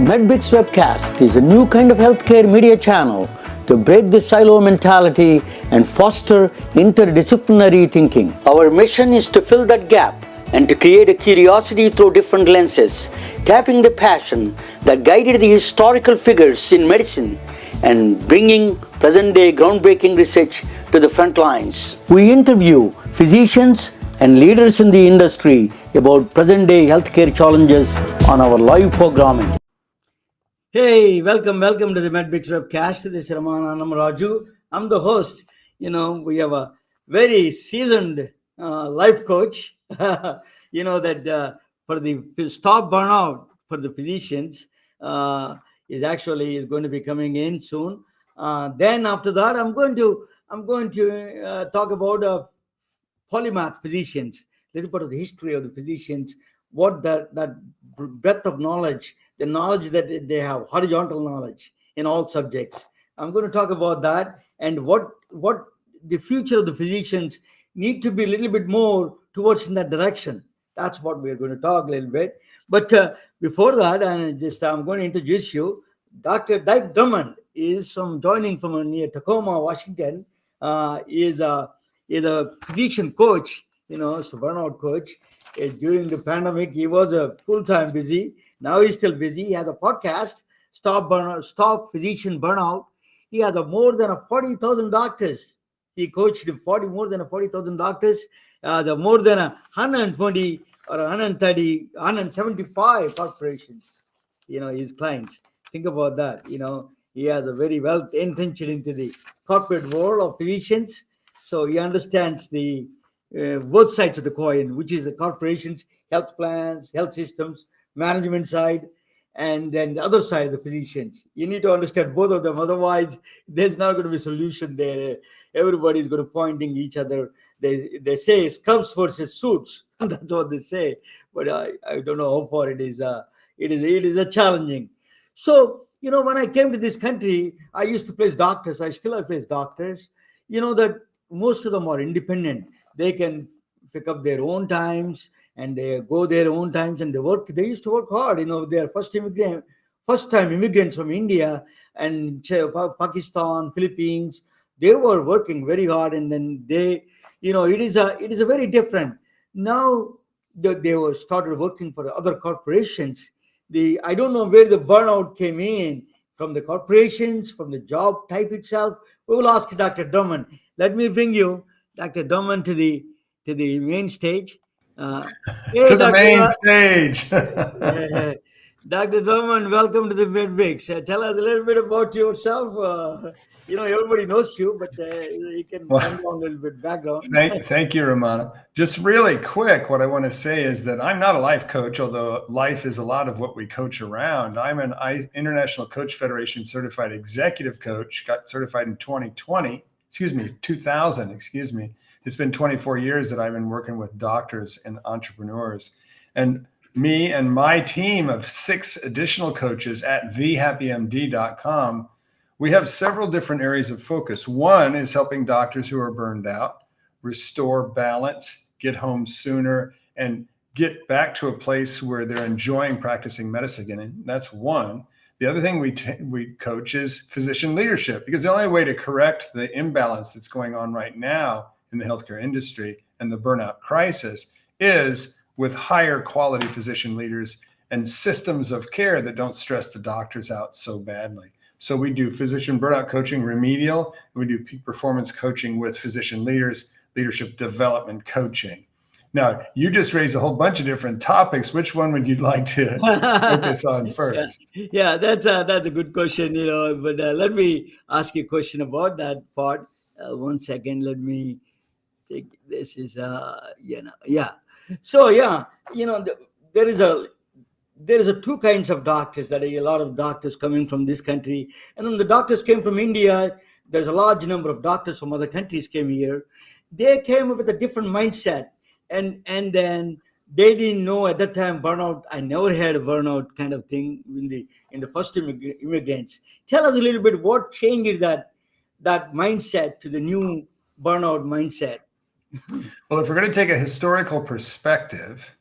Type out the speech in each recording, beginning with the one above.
MedBix Webcast is a new kind of healthcare media channel to break the silo mentality and foster interdisciplinary thinking. Our mission is to fill that gap and to create a curiosity through different lenses, tapping the passion that guided the historical figures in medicine and bringing present-day groundbreaking research to the front lines. We interview physicians and leaders in the industry about present-day healthcare challenges on our live programming. Hey, welcome to the MedBix Webcast. This is Ramana Raju. I'm the host. We have a very seasoned life coach, that for the stop burnout for the physicians is going to be coming in soon. Then after that, I'm going to talk about polymath physicians, a little bit of the history of the physicians, what that breadth of knowledge, the knowledge that they have, horizontal knowledge in all subjects. I'm going to talk about that and what the future of the physicians need to be a little bit more towards in that direction. That's what we're going to talk a little bit. But before that, I'm going to introduce you. Dr. Dike Drummond is joining from near Tacoma, Washington. Is a physician coach, so burnout coach. During the pandemic, he was a full-time busy. Now he's still busy. He has a podcast, Stop Physician Burnout. He has more than 40,000 doctors. He coached more than 40,000 doctors. More than 120 or 130, 175 corporations. His clients. Think about that. He has a very well entrenched into the corporate world of physicians. So he understands the both sides of the coin, which is the corporations, health plans, health systems, management side, and then the other side of the physicians. You need to understand both of them. Otherwise, there's not going to be a solution there. Everybody's going to pointing each other. They say scrubs versus suits. That's what they say. But I don't know how far it is. It is a challenging. So, when I came to this country, I used to place doctors. I still place doctors. That most of them are independent. They can pick up their own times and they go their own times and they work. They used to work hard. They are first-time immigrants from India and Pakistan, Philippines. They were working very hard, and then it is a very different. Now they were started working for other corporations. I don't know where the burnout came in, from the corporations, from the job type itself. We will ask Dr. Drummond. Let me bring you, Dr. Drummond, to the main stage. Hey, to the main stage. Dr. Drummond, welcome to the MedBix. Tell us a little bit about yourself. Everybody knows you, but you can come down a little bit background. Thank you, Ramana. Just really quick, what I want to say is that I'm not a life coach, although life is a lot of what we coach around. I'm an International Coach Federation certified executive coach, got certified in 2000. It's been 24 years that I've been working with doctors and entrepreneurs. And me and my team of 6 additional coaches at HappyMD.com, we have several different areas of focus. One is helping doctors who are burned out restore balance, get home sooner, and get back to a place where they're enjoying practicing medicine again. And that's one. The other thing we coach is physician leadership, because the only way to correct the imbalance that's going on right now in the healthcare industry and the burnout crisis is with higher quality physician leaders and systems of care that don't stress the doctors out so badly. So we do physician burnout coaching, remedial, and we do peak performance coaching with physician leaders, leadership development coaching. Now, you just raised a whole bunch of different topics. Which one would you like to focus on first? Yeah, that's a good question, but let me ask you a question about that part. 1 second, let me take this is So there is a two kinds of doctors. That are a lot of doctors coming from this country, and then the doctors came from India. there's a large number of doctors from other countries came here. They came up with a different mindset, and then they didn't know at that time burnout. I never had a burnout kind of thing in the first immigrants. Tell us a little bit what changed that mindset to the new burnout mindset. Well, if we're going to take a historical perspective,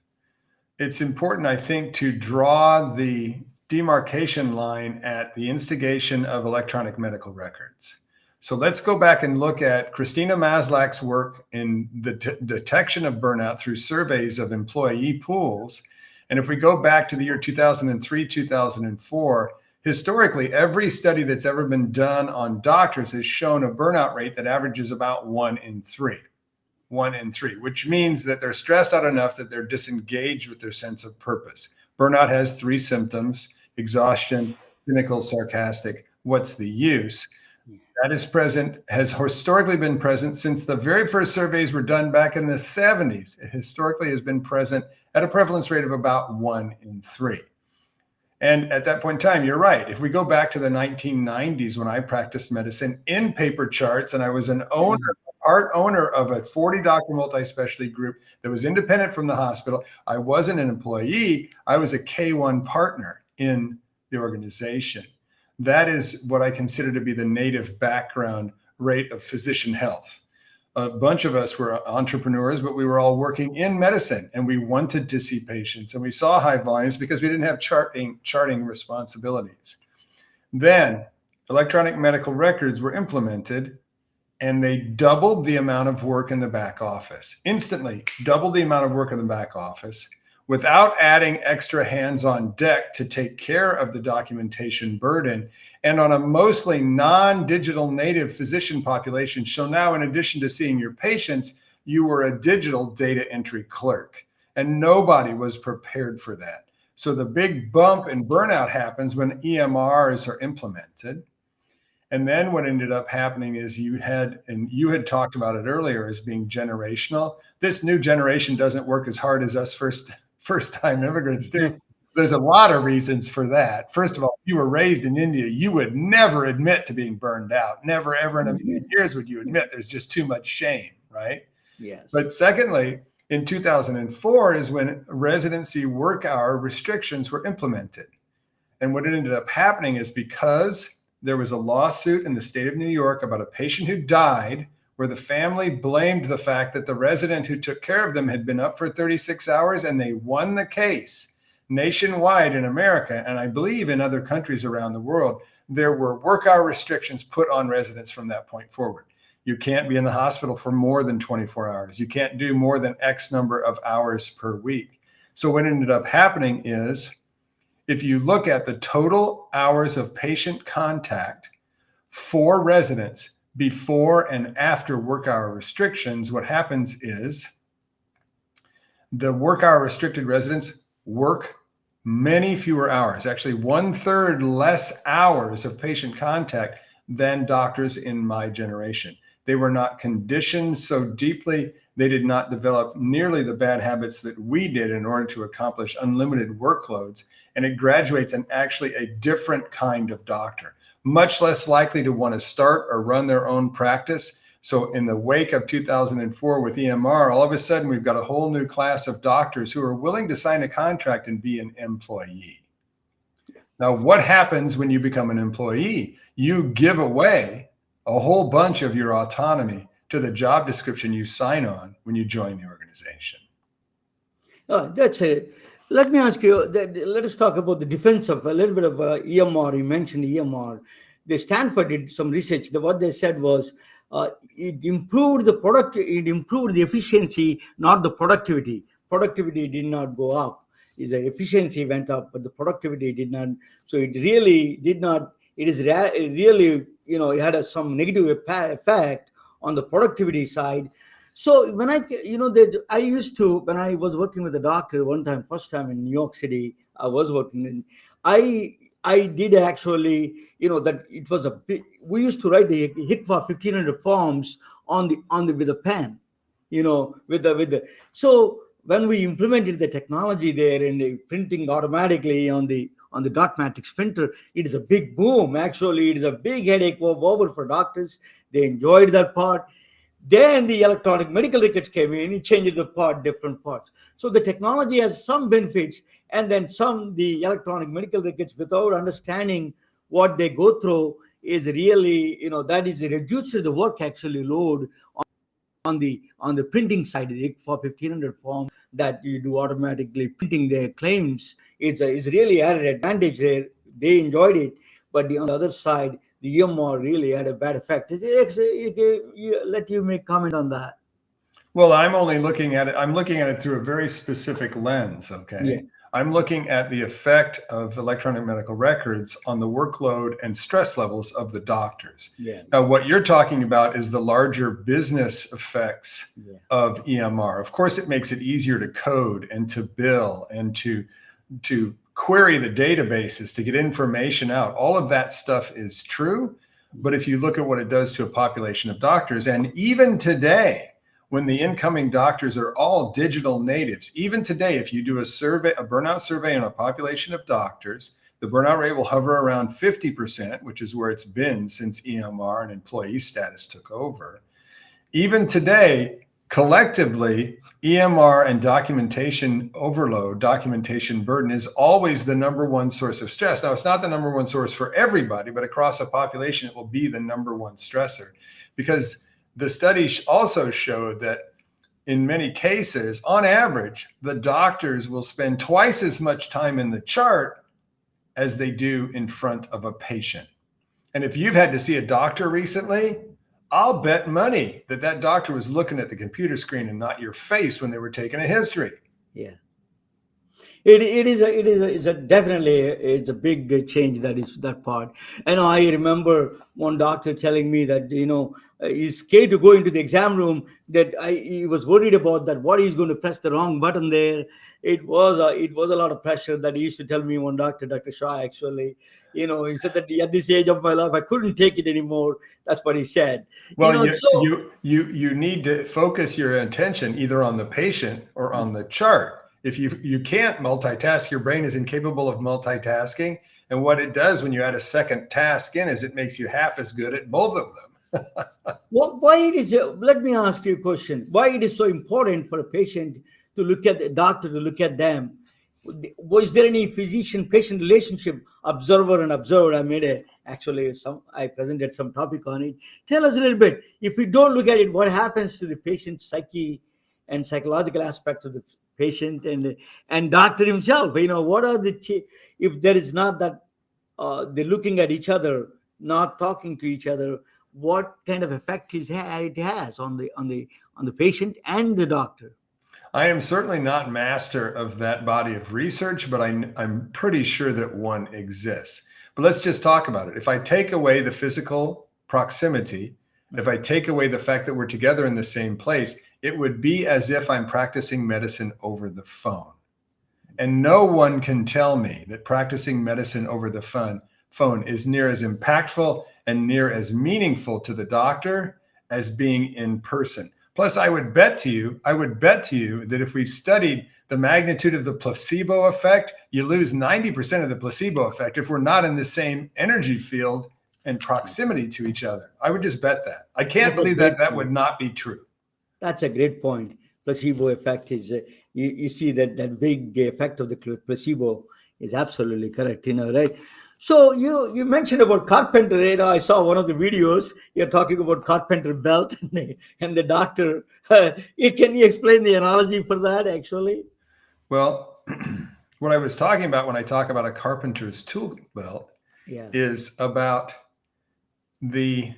it's important, I think, to draw the demarcation line at the instigation of electronic medical records. So let's go back and look at Christina Maslach's work in the detection of burnout through surveys of employee pools. And if we go back to the year 2003, 2004, historically, every study that's ever been done on doctors has shown a burnout rate that averages about 1 in 3. 1 in 3, which means that they're stressed out enough that they're disengaged with their sense of purpose. Burnout has 3 symptoms: exhaustion, cynical, sarcastic. What's the use? That is present, has historically been present since the very first surveys were done back in the 70s. It historically has been present at a prevalence rate of about 1 in 3. And at that point in time, you're right. If we go back to the 1990s when I practiced medicine in paper charts, and I was part owner of a 40-doctor multi-specialty group that was independent from the hospital. I wasn't an employee. I was a K1 partner in the organization. That is what I consider to be the native background rate of physician health. A bunch of us were entrepreneurs, but we were all working in medicine, and we wanted to see patients, and we saw high volumes because we didn't have charting responsibilities. Then electronic medical records were implemented, and they doubled the amount of work in the back office, instantly doubled the amount of work in the back office without adding extra hands on deck to take care of the documentation burden, and on a mostly non-digital native physician population. So now, in addition to seeing your patients, you were a digital data entry clerk, and nobody was prepared for that. So the big bump in burnout happens when EMRs are implemented. And then what ended up happening is you had talked about it earlier as being generational. This new generation doesn't work as hard as us first-time immigrants do. There's a lot of reasons for that. First of all, if you were raised in India, you would never admit to being burned out. Never, ever in a million years would you admit. There's just too much shame, right? Yes. But secondly, in 2004 is when residency work hour restrictions were implemented. And what ended up happening is, because there was a lawsuit in the state of New York about a patient who died, where the family blamed the fact that the resident who took care of them had been up for 36 hours, and they won the case nationwide in America, and I believe in other countries around the world. There were work hour restrictions put on residents from that point forward. You can't be in the hospital for more than 24 hours. You can't do more than X number of hours per week. So what ended up happening is, if you look at the total hours of patient contact for residents before and after work hour restrictions, what happens is the work hour restricted residents work many fewer hours, actually 1/3 less hours of patient contact than doctors in my generation. They were not conditioned so deeply. They did not develop nearly the bad habits that we did in order to accomplish unlimited workloads. And it graduates in actually a different kind of doctor, much less likely to want to start or run their own practice. So in the wake of 2004 with EMR, all of a sudden we've got a whole new class of doctors who are willing to sign a contract and be an employee. Now, what happens when you become an employee? You give away a whole bunch of your autonomy to the job description you sign on when you join the organization. That's it. Let me ask you, let us talk about the defense of a little bit of EMR. You mentioned EMR. Stanford did some research. What they said was it improved the product, it improved the efficiency, not the productivity. Productivity did not go up. The efficiency went up, but the productivity did not. So it really did not. It really, it had some negative effect on the productivity side. So when I used to, when I was working with a doctor one time, first time in New York City, I was working in, I did actually, that it was we used to write the HICVA 1500 forms with a pen, so when we implemented the technology there and the printing automatically on the on the dot matrix printer, it is a big boom. Actually, it is a big headache over for doctors. They enjoyed that part. Then the electronic medical records came in, it changed the different parts. So the technology has some benefits, and then the electronic medical records, without understanding what they go through, is really, that is reduced the work actually load on the printing side. For 1500 form that you do automatically printing their claims, it's really added advantage there. They enjoyed it, but on the other side, the EMR really had a bad effect. Let you make comment on that. Well, I'm looking at it through a very specific lens. Okay. Yeah. I'm looking at the effect of electronic medical records on the workload and stress levels of the doctors. Yeah. Now, what you're talking about is the larger business effects of EMR. Of course, it makes it easier to code and to bill and to query the databases to get information out. All of that stuff is true. But if you look at what it does to a population of doctors, and even today, when the incoming doctors are all digital natives, even today, if you do a burnout survey on a population of doctors, the burnout rate will hover around 50%, which is where it's been since EMR and employee status took over. Even today, collectively, EMR and documentation overload, documentation burden is always the number one source of stress. Now, it's not the number one source for everybody, but across a population, it will be the number one stressor, because the study also showed that in many cases, on average, the doctors will spend twice as much time in the chart as they do in front of a patient. And if you've had to see a doctor recently, I'll bet money that doctor was looking at the computer screen and not your face when they were taking a history. Yeah. It's a big change, that part. And I remember one doctor telling me that he's scared to go into the exam room, that he was worried about that what he's going to press the wrong button there. It was a lot of pressure that he used to tell me. One doctor, Dr. Shah, actually, he said that at this age of my life I couldn't take it anymore. That's what he said. Well, you need to focus your attention either on the patient or on the chart. If you can't multitask, your brain is incapable of multitasking. And what it does when you add a second task in is it makes you half as good at both of them. Let me ask you a question. Why it is so important for a patient to look at the doctor, to look at them? Was there any physician-patient relationship, observer and observed? I presented some topic on it. Tell us a little bit. If we don't look at it, what happens to the patient's psyche and psychological aspects of the patient and doctor himself? What are if there is not that they're looking at each other, not talking to each other, what kind of effect it has on the patient and the doctor? I am certainly not master of that body of research, but I'm pretty sure that one exists. But let's just talk about it. If I take away the physical proximity, if I take away the fact that we're together in the same place, it would be as if I'm practicing medicine over the phone. And no one can tell me that practicing medicine over the phone is near as impactful and near as meaningful to the doctor as being in person. Plus, I would bet to you that if we studied the magnitude of the placebo effect, you lose 90% of the placebo effect if we're not in the same energy field and proximity to each other. I would just bet that. I can't believe that would not be true. That's a great point. Placebo effect is, you see that big effect of the placebo is absolutely correct, right? So you mentioned about carpenter. I saw one of the videos. You're talking about carpenter belt and the doctor. Can you explain the analogy for that, actually? Well, what I was talking about when I talk about a carpenter's tool belt is about the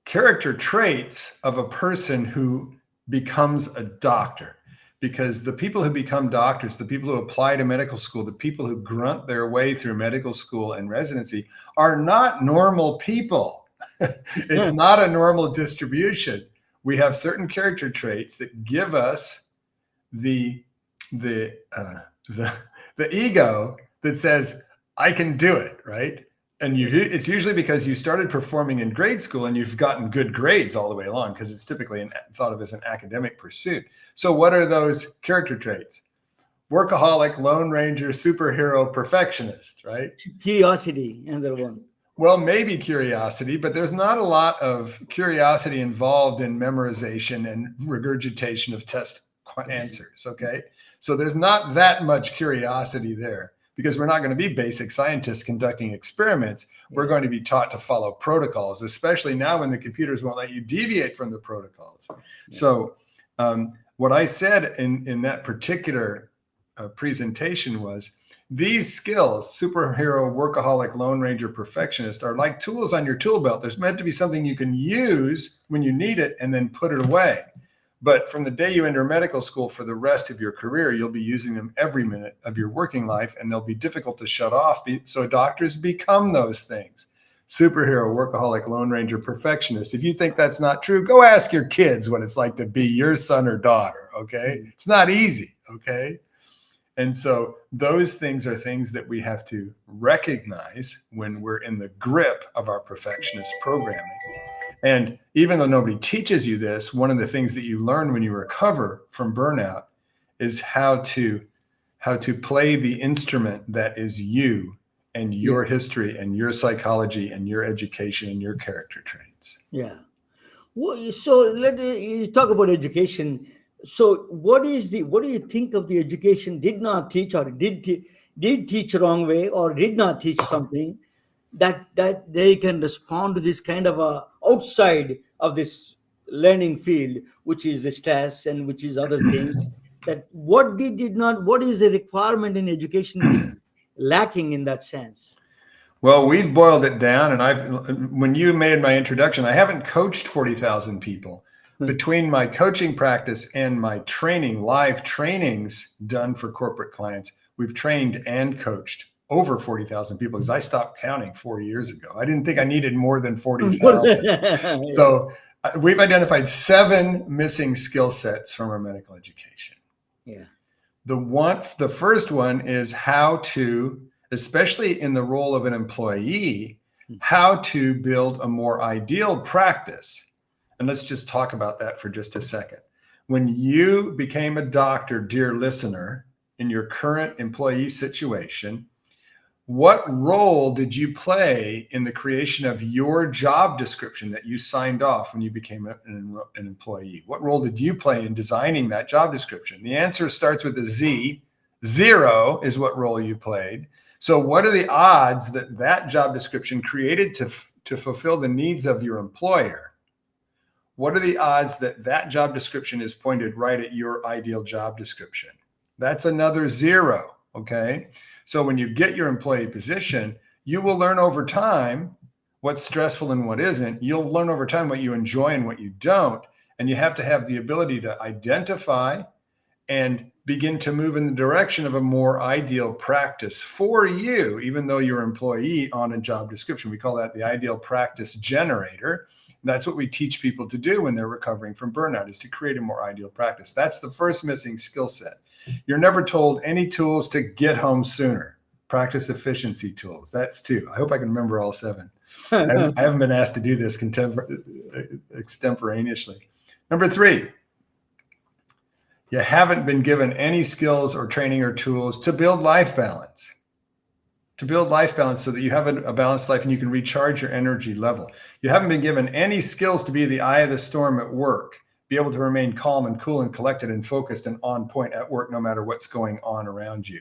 character traits of a person who becomes a doctor. Because the people who become doctors, the people who apply to medical school, the people who grunt their way through medical school and residency are not normal people. It's not a normal distribution. We have certain character traits that give us the ego that says, I can do it, right? And it's usually because you started performing in grade school and you've gotten good grades all the way along, because it's typically thought of as an academic pursuit. So what are those character traits? workaholic, lone ranger, superhero, perfectionist, right? Curiosity, another one. Well, maybe curiosity, but there's not a lot of curiosity involved in memorization and regurgitation of test answers, okay? So there's not that much curiosity there because we're not going to be basic scientists conducting experiments. We're going to be taught to follow protocols, especially now when the computers won't let you deviate from the protocols. So what I said in that particular presentation was, these skills, superhero, workaholic, lone ranger, perfectionist, are like tools on your tool belt. There's meant to be something you can use when you need it and then put it away. But from the day you enter medical school for the rest of your career, you'll be using them every minute of your working life, and they'll be difficult to shut off. So doctors become those things. Superhero, workaholic, lone ranger, perfectionist. If you think that's not true, go ask your kids what it's like to be your son or daughter, okay? It's not easy, okay? And so those things are things that we have to recognize when we're in the grip of our perfectionist programming. And even though nobody teaches you this, one of the things that you learn when you recover from burnout is how to play the instrument that is you and your history and your psychology and your education and your character traits. Yeah. Well, so you talk about education. So what do you think of the education did not teach, or did teach wrong way, or did not teach something that they can respond to this kind of a outside of this learning field, which is the stress and which is other things, that what is the requirement in education lacking in that sense? Well, we've boiled it down, and when you made my introduction, I haven't coached 40,000 people. Between my coaching practice and my training, live trainings done for corporate clients, we've trained and coached over 40,000 people, because I stopped counting 4 years ago. I didn't think I needed more than 40,000. So we've identified 7 missing skill sets from our medical education. Yeah. The first one is how to, especially in the role of an employee, how to build a more ideal practice. And let's just talk about that for just a second. When you became a doctor, dear listener, in your current employee situation, what role did you play in the creation of your job description that you signed off when you became an employee? What role did you play in designing that job description? The answer starts with a Z. 0 is what role you played. So what are the odds that that job description created to fulfill the needs of your employer? What are the odds that that job description is pointed right at your ideal job description? That's another 0, okay? So when you get your employee position, you will learn over time what's stressful and what isn't. You'll learn over time what you enjoy and what you don't. And you have to have the ability to identify and begin to move in the direction of a more ideal practice for you, even though you're an employee on a job description. We call that the ideal practice generator. That's what we teach people to do when they're recovering from burnout, is to create a more ideal practice. That's the first missing skill set. You're never told any tools to get home sooner. Practice efficiency tools. That's 2. I hope I can remember all 7. I haven't been asked to do this extemporaneously. Number 3, you haven't been given any skills or training or tools to build life balance. To build life balance so that you have a balanced life and you can recharge your energy level. You haven't been given any skills to be the eye of the storm at work, be able to remain calm and cool and collected and focused and on point at work no matter what's going on around you.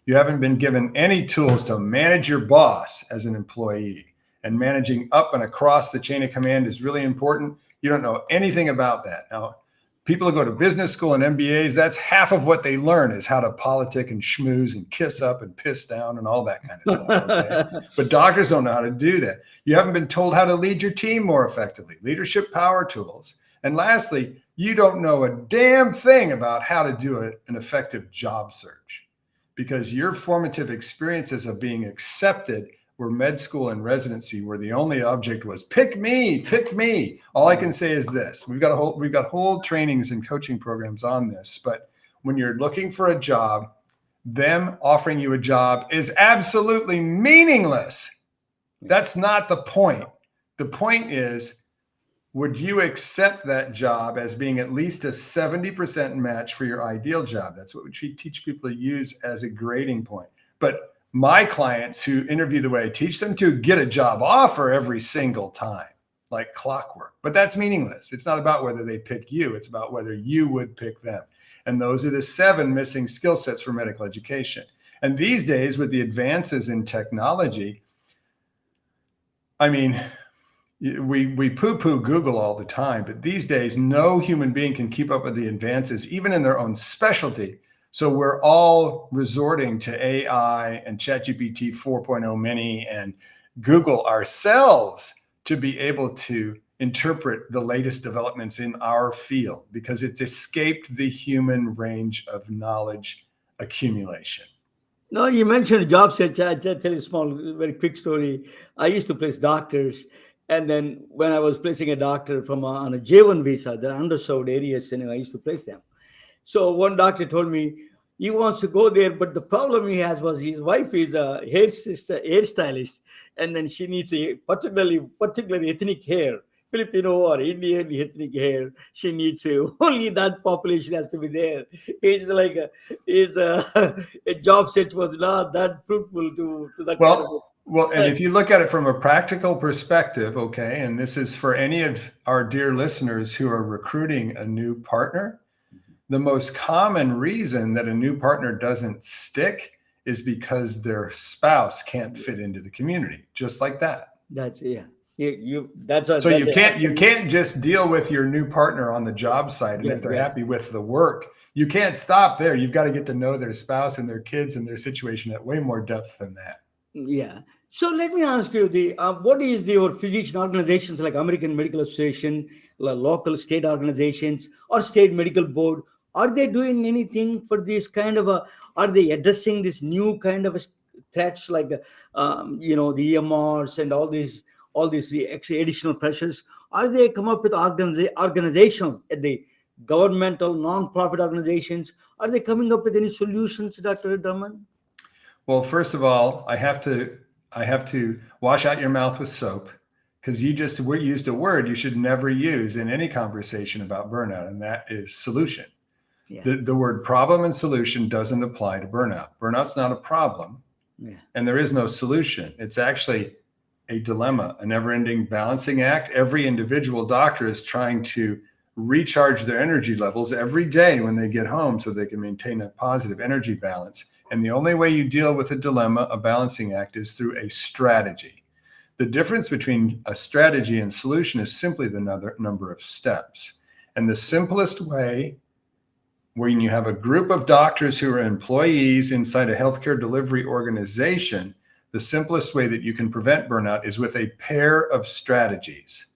You haven't been given any tools to manage your boss as an employee, and managing up and across the chain of command is really important. You don't know anything about that. Now, people who go to business school and MBAs, that's half of what they learn, is how to politic and schmooze and kiss up and piss down and all that kind of stuff. Okay? But doctors don't know how to do that. You haven't been told how to lead your team more effectively, leadership power tools. And lastly, you don't know a damn thing about how to do an effective job search, because your formative experiences of being accepted were med school and residency, where the only object was pick me, pick me. All I can say is this: we've got whole trainings and coaching programs on this. But when you're looking for a job, them offering you a job is absolutely meaningless. That's not the point. The point is, would you accept that job as being at least a 70% match for your ideal job? That's what we teach people to use as a grading point. But my clients who interview the way I teach them to get a job offer every single time, like clockwork. But that's meaningless. It's not about whether they pick you. It's about whether you would pick them. And those are the 7 missing skill sets for medical education. And these days, with the advances in technology, I mean, we poo-poo Google all the time, but these days, no human being can keep up with the advances, even in their own specialty. So we're all resorting to AI and ChatGPT 4.0 mini and Google ourselves to be able to interpret the latest developments in our field, because it's escaped the human range of knowledge accumulation. No, you mentioned job search. I'll tell you a small, very quick story. I used to place doctors. And then when I was placing a doctor on a J1 visa, the underserved areas, I used to place them. So one doctor told me he wants to go there, but the problem he has was his wife is a hairstylist, and then she needs a particular ethnic hair, Filipino or Indian ethnic hair. She needs only that population has to be there. It's like a job search was not that fruitful to that. Well, and if you look at it from a practical perspective, okay, and this is for any of our dear listeners who are recruiting a new partner, the most common reason that a new partner doesn't stick is because their spouse can't fit into the community, just like that. That's you can't just deal with your new partner on the job site, and if they're happy with the work, you can't stop there. You've got to get to know their spouse and their kids and their situation at way more depth than that. Yeah. So let me ask you, what is your physician organizations like American Medical Association, local state organizations, or state medical board? Are they doing anything for this kind of are they addressing this new kind of threats like, the EMRs and all these additional pressures? Are they come up with organizational, the governmental, non-profit organizations? Are they coming up with any solutions, Dr. Drummond? Well, first of all, I have to wash out your mouth with soap, because you used a word you should never use in any conversation about burnout, and that is solution. Yeah. The word problem and solution doesn't apply to burnout. Burnout's not a problem, and there is no solution. It's actually a dilemma, a never-ending balancing act. Every individual doctor is trying to recharge their energy levels every day when they get home so they can maintain a positive energy balance. And the only way you deal with a dilemma, a balancing act, is through a strategy. The difference between a strategy and solution is simply the number of steps. And the simplest way, when you have a group of doctors who are employees inside a healthcare delivery organization, the simplest way that you can prevent burnout is with a pair of strategies.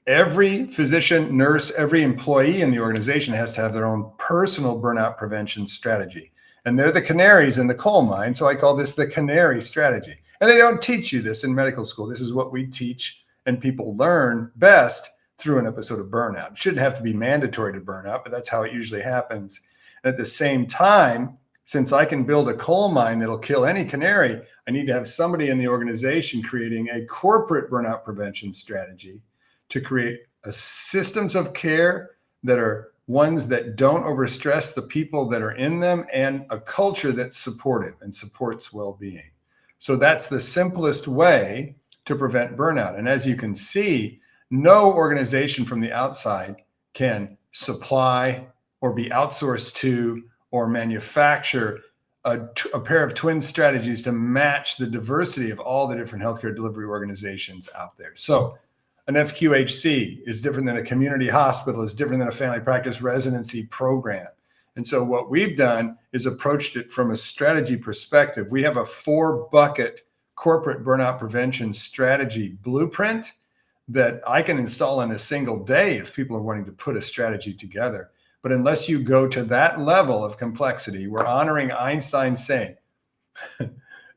Every physician, nurse, every employee in the organization has to have their own personal burnout prevention strategy. And they're the canaries in the coal mine. So I call this the canary strategy. And they don't teach you this in medical school. This is what we teach, and people learn best through an episode of burnout. It shouldn't have to be mandatory to burnout, but that's how it usually happens. And at the same time, since I can build a coal mine that'll kill any canary, I need to have somebody in the organization creating a corporate burnout prevention strategy to create systems of care that are ones that don't overstress the people that are in them, and a culture that's supportive and supports well-being. So that's the simplest way to prevent burnout. And as you can see, no organization from the outside can supply or be outsourced to or manufacture a pair of twin strategies to match the diversity of all the different healthcare delivery organizations out there. So an FQHC is different than a community hospital, is different than a family practice residency program. And so what we've done is approached it from a strategy perspective. We have a 4-bucket corporate burnout prevention strategy blueprint that I can install in a single day if people are wanting to put a strategy together. But unless you go to that level of complexity, we're honoring Einstein's saying,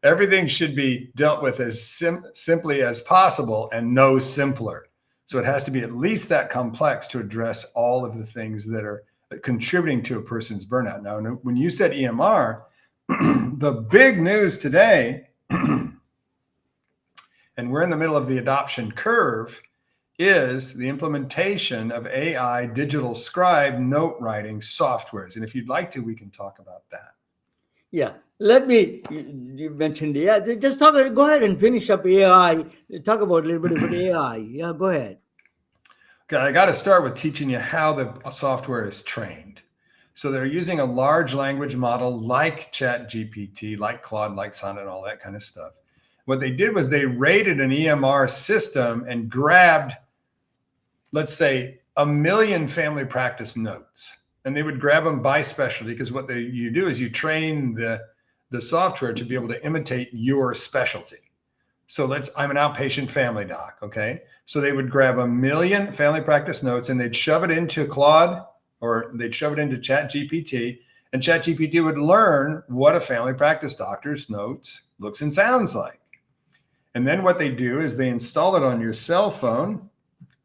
everything should be dealt with as simply as possible and no simpler. So it has to be at least that complex to address all of the things that are contributing to a person's burnout. Now, when you said EMR, the big news today, and we're in the middle of the adoption curve, is the implementation of AI digital scribe note writing softwares. And if you'd like to, we can talk about that. Yeah. Let me, you mentioned, yeah, just talk, go ahead and finish up AI. Talk about a little bit about AI. Yeah, go ahead. Okay, I got to start with teaching you how the software is trained. So they're using a large language model like ChatGPT, like Claude, like Sonnet, all that kind of stuff. What they did was they rated an EMR system and grabbed, let's say, 1 million family practice notes. And they would grab them by specialty, because what you do is you train the software to be able to imitate your specialty. So I'm an outpatient family doc, okay? So they would grab 1 million family practice notes and they'd shove it into Claude, or they'd shove it into ChatGPT, and ChatGPT would learn what a family practice doctor's notes looks and sounds like. And then what they do is they install it on your cell phone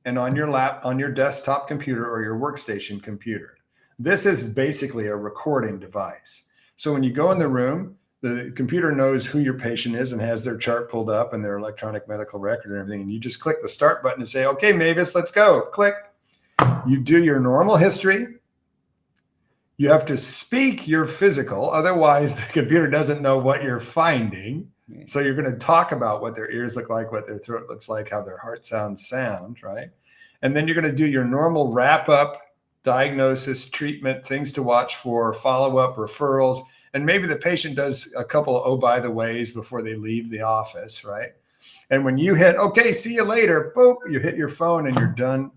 and on your desktop computer or your workstation computer. This is basically a recording device. So when you go in the room, the computer knows who your patient is and has their chart pulled up and their electronic medical record and everything. And you just click the start button and say, okay, Mavis, let's go. Click. You do your normal history. You have to speak your physical. Otherwise, the computer doesn't know what you're finding. So you're going to talk about what their ears look like, what their throat looks like, how their heart sounds, right? And then you're going to do your normal wrap up, diagnosis, treatment, things to watch for, follow-up, referrals. And maybe the patient does a couple of, oh, by the ways before they leave the office, right? And when you hit, okay, see you later, boop, you hit your phone and you're done.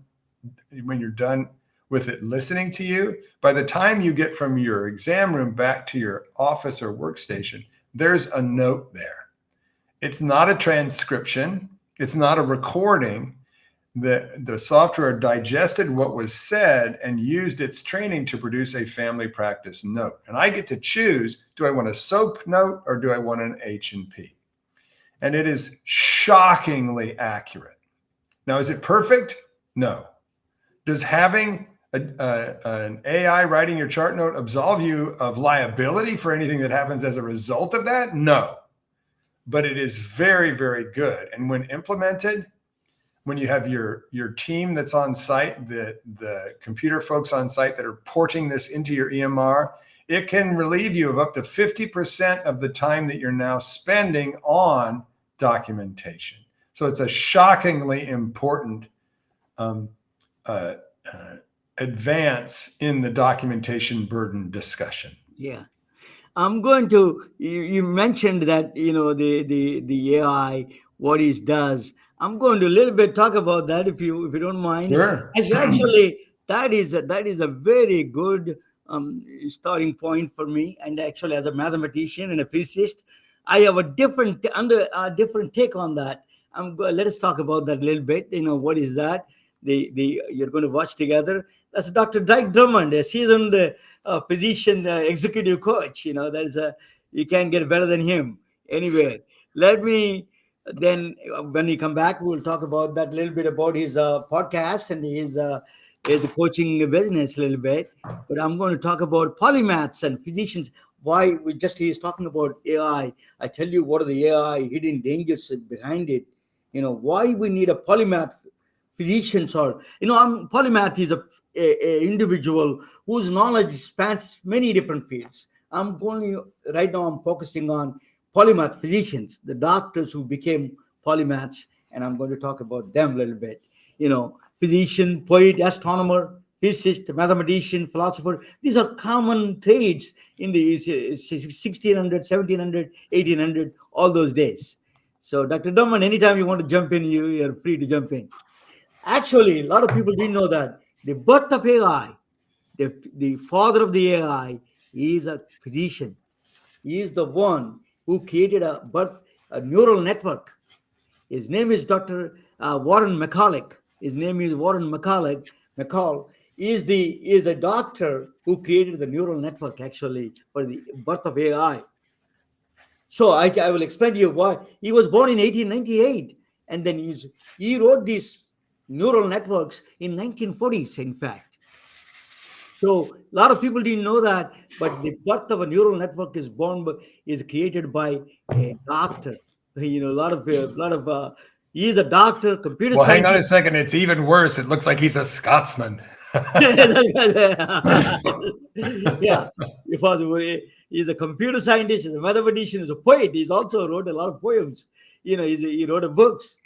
When you're done with it listening to you, by the time you get from your exam room back to your office or workstation, there's a note there. It's not a transcription. It's not a recording. The software digested what was said and used its training to produce a family practice note. And I get to choose, do I want a SOAP note or do I want an H&P? And it is shockingly accurate. Now, is it perfect? No. Does having an AI writing your chart note absolve you of liability for anything that happens as a result of that? No. But it is very, very good. And when implemented, when you have your team that's on site, the computer folks on site that are porting this into your EMR, it can relieve you of up to 50% of the time that you're now spending on documentation. So it's a shockingly important advance in the documentation burden discussion. Yeah. I'm going to, you mentioned that, the AI, what it does. I'm going to a little bit talk about that if you don't mind. Sure. Actually, that is a very good starting point for me. And actually, as a mathematician and a physicist, I have a different take on that. Let us talk about that a little bit. What is that? You're going to watch together. That's Dr. Dike Drummond, a seasoned physician executive coach. That is you can't get better than him. Anyway, let me. Then when we come back, we'll talk about that a little bit about his podcast and his coaching business a little bit. But I'm going to talk about polymaths and physicians. Why he's talking about AI. I tell you what are the AI hidden dangers behind it. Why we need a polymath physicians or, polymath is a individual whose knowledge spans many different fields. Right now I'm focusing on polymath physicians, the doctors who became polymaths, and I'm going to talk about them a little bit. Physician, poet, astronomer, physicist, mathematician, philosopher. These are common trades in the 1600, 1700, 1800, all those days. So, Dr. Drummond, anytime you want to jump in, you're free to jump in. Actually, a lot of people didn't know that the birth of AI, the father of the AI, is a physician. He is the one who created a neural network. His name is Dr. Warren McCulloch. His name is Warren McCall is the doctor who created the neural network actually for the birth of AI. So I will explain to you why. He was born in 1898, and then he wrote these neural networks in 1940s, in fact. So a lot of people didn't know that, but the birth of a neural network is created by a doctor. A lot of He is a doctor, computer Well, hang on a scientist. second. It's even worse. It looks like he's a Scotsman. Yeah, he was, he's a computer scientist, he's a mathematician, he's a poet. He's also wrote a lot of poems. He wrote a books.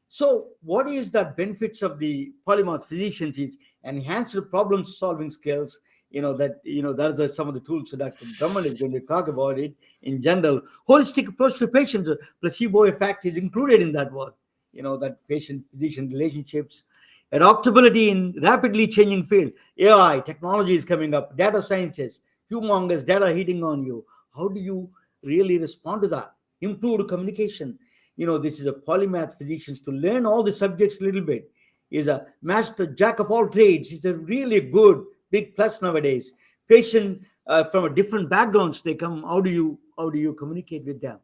So, what is the benefits of the polymath physicians is enhanced problem solving skills. That is some of the tools that Dr. Drummond is going to talk about it in general. Holistic approach to patients, placebo effect is included in that one. That patient physician relationships, adaptability in rapidly changing field. AI technology is coming up, data sciences, humongous data hitting on you. How do you really respond to that? Improved communication. This is a polymath physicians to learn all the subjects a little bit. Is a master jack of all trades. It's a really good big plus nowadays. Patient from a different backgrounds they come. How do you communicate with them?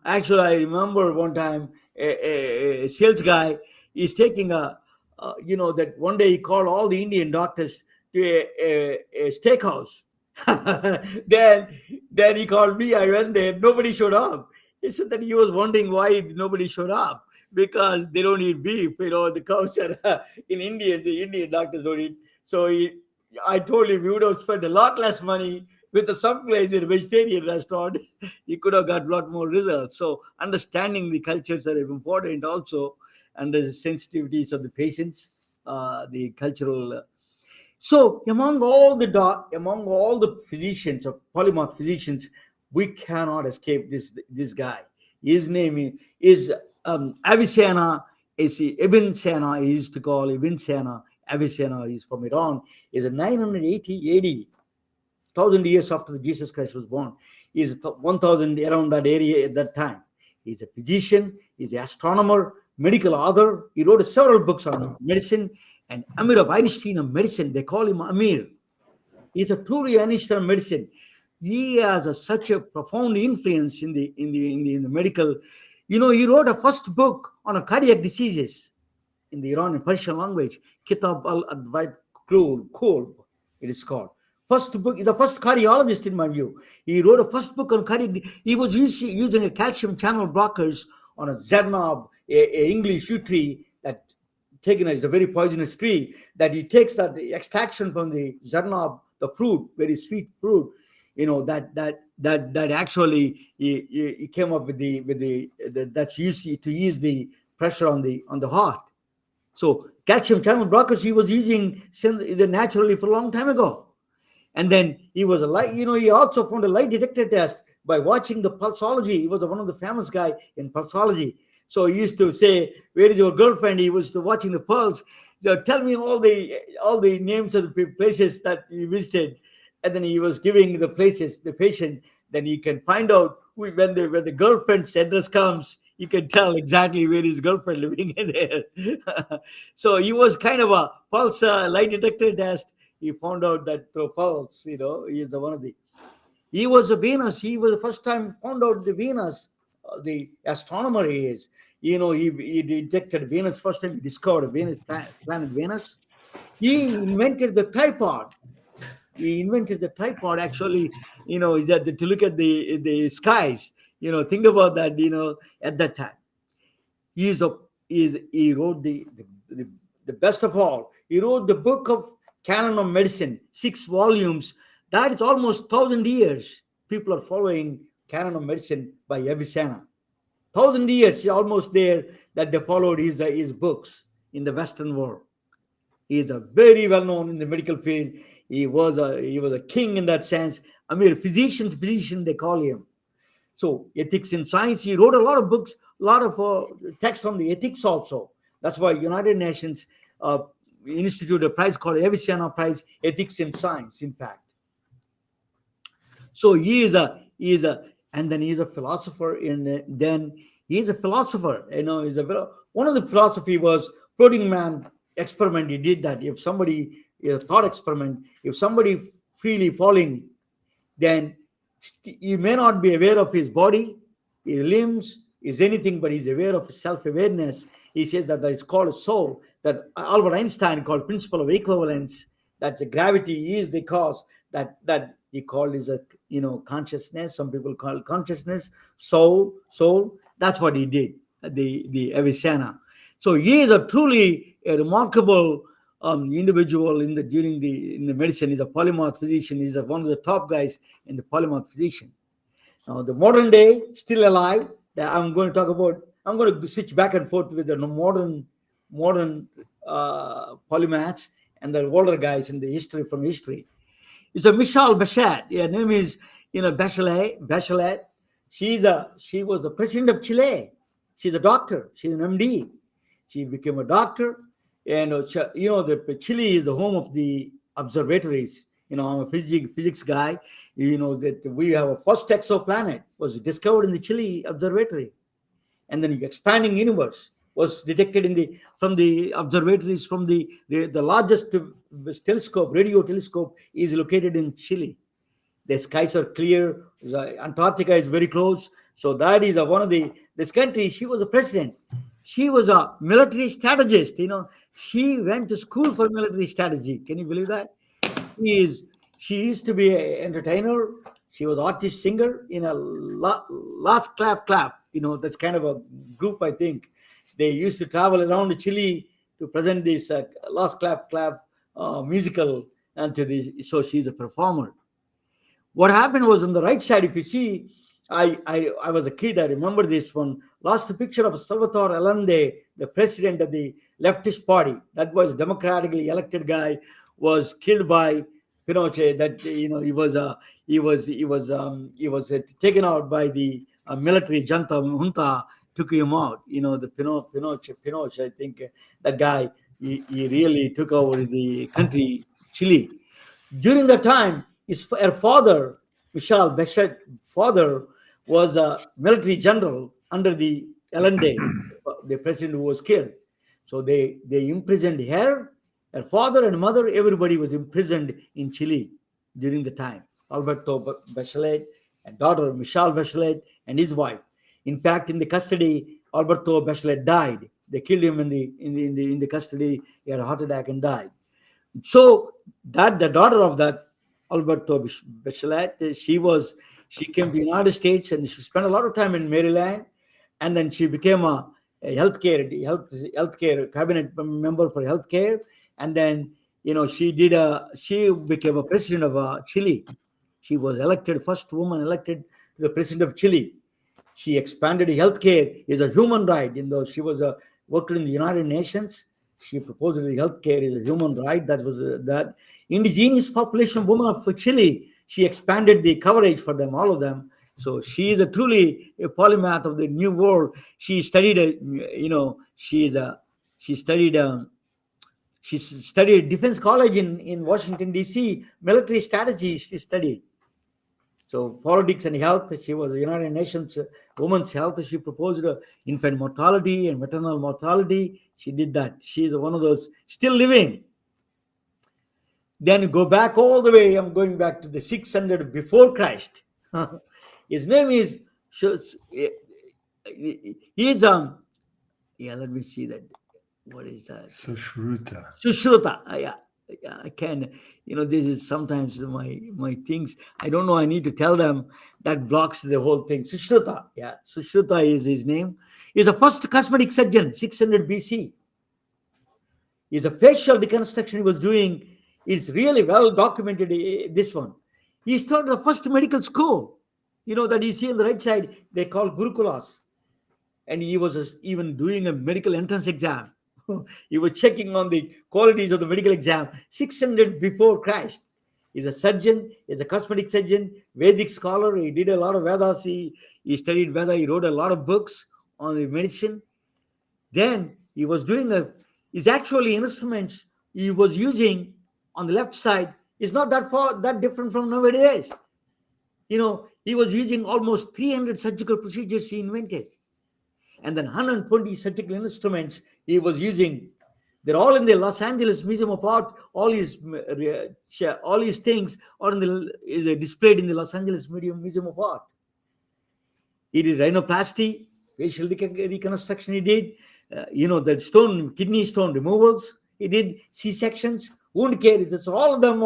Actually, I remember one time a sales guy is taking that one day he called all the Indian doctors to a steakhouse. then then he called me. I went there. Nobody showed up. He said that he was wondering why nobody showed up because they don't eat beef. The cows are in India. The Indian doctors don't eat. So I told him we would have spent a lot less money with some place in a vegetarian restaurant. You could have got a lot more results. So understanding the cultures are important also, and the sensitivities of the patients, the cultural. So among all the physicians or polymath physicians, we cannot escape this guy. His name is Avicenna. Is Ibn Sina? He used to call Ibn Sina. Avicenna is from Iran. Is a 980 AD, 1,000 years after Jesus Christ was born. He is 1,000 around that area at that time. He's a physician. He's an astronomer, medical author. He wrote several books on medicine. And Amir of Einstein of medicine, they call him Amir. He's a truly Einstein of medicine. He has such a profound influence in the medical. He wrote a first book on cardiac diseases in the Iranian Persian language, Kitab al-Advaid Kulb, it is called. First book is the first cardiologist in my view. He wrote a first book on cardiac. He was using a calcium channel blockers on a zernab, a English yew tree that taken is a very poisonous tree, that he takes that extraction from the zernab, the fruit, very sweet fruit. That actually he came up with the that's used to ease the pressure on the heart. So calcium channel blockers he was using naturally for a long time ago. And then he was he also found a light detector test by watching the pulsology. He was one of the famous guy in pulsology. So he used to say, "Where is your girlfriend?" He was watching the pulse. So tell me all the names of the places that he visited, and then he was giving the places the patient. Then he can find out when the girlfriend's address comes. You can tell exactly where his girlfriend living in there. So he was kind of a pulse light detector test. He found out that through pulse, he is one of the. He was a Venus. He was the first time found out the Venus. The astronomer he is. He detected Venus first time. He discovered Venus, planet Venus. He invented the tripod. Actually, that to look at the skies. Think about that. At that time, he wrote the best of all. He wrote the book of Canon of Medicine, 6 volumes. That is almost 1,000 years. People are following Canon of Medicine by Avicenna. 1,000 years, almost there, that they followed his books in the Western world. He is a very well known in the medical field. He was a king in that sense. Physician, they call him. So ethics in science, he wrote a lot of books, a lot of text on the ethics also. That's why United Nations instituted a prize called Avicenna Prize, Ethics in Science, in fact. So he is a philosopher. Then he is a philosopher. One of the philosophy was floating man experiment. He did that. If somebody a thought experiment, if somebody freely falling, then he may not be aware of his body, his limbs, is anything, but he's aware of self-awareness. He says that it's called a soul, that Albert Einstein called principle of equivalence, that the gravity is the cause, that he called is a consciousness. Some people call it consciousness, soul. That's what he did. the Avicenna. So he is a truly a remarkable individual in the medicine. He's a polymath physician. He's one of the top guys in the polymath physician. Now, the modern day, still alive, that I'm going to talk about. I'm going to switch back and forth with the modern polymaths and the older guys in the history from history. It's a Michelle Bachelet. Her name is Bachelet. She was the president of Chile. She's a doctor. She's an MD. She became a doctor, and the Chile is the home of the observatories. I'm a physics guy. That we have a first exoplanet was discovered in the Chile observatory, and then the expanding universe was detected from the observatories from the largest telescope, radio telescope, is located in Chile. The skies are clear. Antarctica is very close. So that is one of this country. She was a president. She was a military strategist. She went to school for military strategy. Can you believe that? She used to be an entertainer. She was artist singer in a Last Clap Clap. That's kind of a group, I think. They used to travel around Chile to present this Last Clap Clap musical. So she's a performer. What happened was on the right side, if you see, I was a kid. I remember this one. Last picture of Salvatore Allende, the president of the leftist party. That was a democratically elected guy, was killed by Pinochet. That he was taken out by the military junta took him out. The Pinochet. I think that guy he really took over the country, Chile. During the time, her father, Michelle Bachelet's father, was a military general under the Allende, the president who was killed. So they imprisoned her father and mother. Everybody was imprisoned in Chile during the time. Alberto Bachelet and daughter Michelle Bachelet and his wife. In fact, in the custody, Alberto Bachelet died. They killed him in the custody. He had a heart attack and died. So that the daughter of that Alberto Bachelet, she came to the United States and she spent a lot of time in Maryland, and then she became a healthcare cabinet member for healthcare, and then she became a president of Chile. She was elected, first woman elected to the president of Chile. She expanded healthcare is a human right. She was worked in the United Nations. She proposed that healthcare is a human right. That was that indigenous population woman of Chile. She expanded the coverage for them, all of them. So she is truly a polymath of the new world. She studied, she studied Defense College in Washington, D.C., military strategy she studied. So politics and health, she was the United Nations Women's Health. She proposed infant mortality and maternal mortality. She did that. She is one of those still living. Then go back all the way. I'm going back to the 600 before Christ. His name is, let me see that. What is that? Sushruta. Yeah, I can. This is sometimes my things. I don't know. I need to tell them that blocks the whole thing. Sushruta. Yeah, Sushruta is his name. He's the first cosmetic surgeon, 600 BC. He's a facial reconstruction he was doing. It's really well documented, this one. He started the first medical school, that you see on the right side, they call Gurukulas. And he was even doing a medical entrance exam. He was checking on the qualities of the medical exam, 600 before Christ. He's a surgeon, he's a cosmetic surgeon, Vedic scholar. He did a lot of Vedas. He studied Veda. He wrote a lot of books on the medicine. Then he was doing it's actually instruments he was using on the left side is not that different from nowadays. He was using almost 300 surgical procedures he invented. And then 120 surgical instruments he was using. They're all in the Los Angeles Museum of Art. All his things are displayed in the Los Angeles Museum of Art. He did rhinoplasty, facial reconstruction he did. The kidney stone removals. He did C-sections. Wound care, that's all of them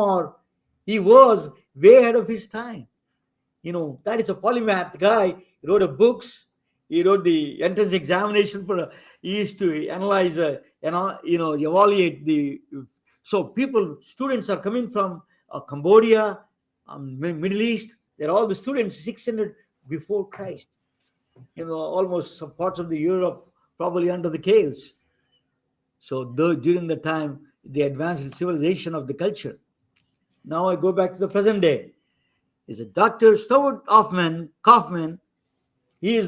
he was way ahead of his time. That is a polymath guy. He wrote books. He wrote the entrance examination for. He used to analyze, evaluate the. So students are coming from Cambodia, Middle East. They're all the students 600 before Christ. Almost some parts of the Europe probably under the caves. So during the time, the advanced civilization of the culture. Now I go back to the present day. Is a Dr. Stuart Kaufman. He is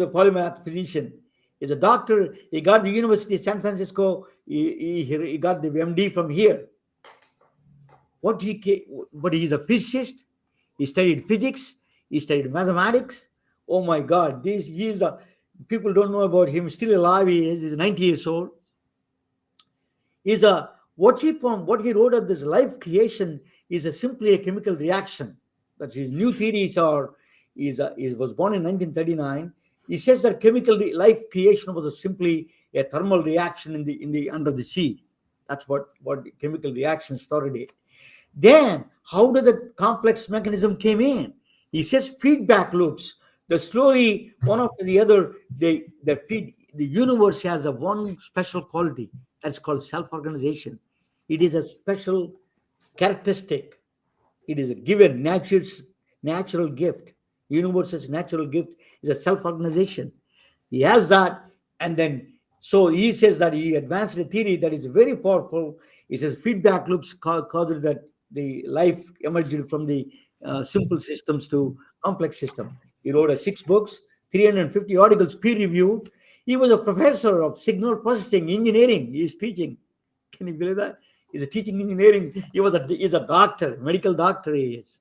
a polymath physician. He's a doctor. He got the University of San Francisco. He got the MD from here. But he's a physicist. He studied physics. He studied mathematics. Oh my God! People don't know about him. Still alive. He's 90 years old. What he wrote of this life creation is simply a chemical reaction. That's his new theories are. He was born in 1939. He says that chemical life creation was simply a thermal reaction in the under the sea. That's what chemical reaction started it. Then how did the complex mechanism came in? He says feedback loops. The slowly one after the other, the universe has a one special quality that's called self-organization. It is a special characteristic. It is a given natural gift. Universe's natural gift is a self-organization. He has that, and then so he says that he advanced a theory that is very powerful. He says feedback loops caused that the life emerged from the simple systems to complex system. He wrote 6 books, 350 articles, peer reviewed. He was a professor of signal processing engineering. He is teaching. Can you believe that? He's a teaching engineering. He's a doctor, medical doctor. He is.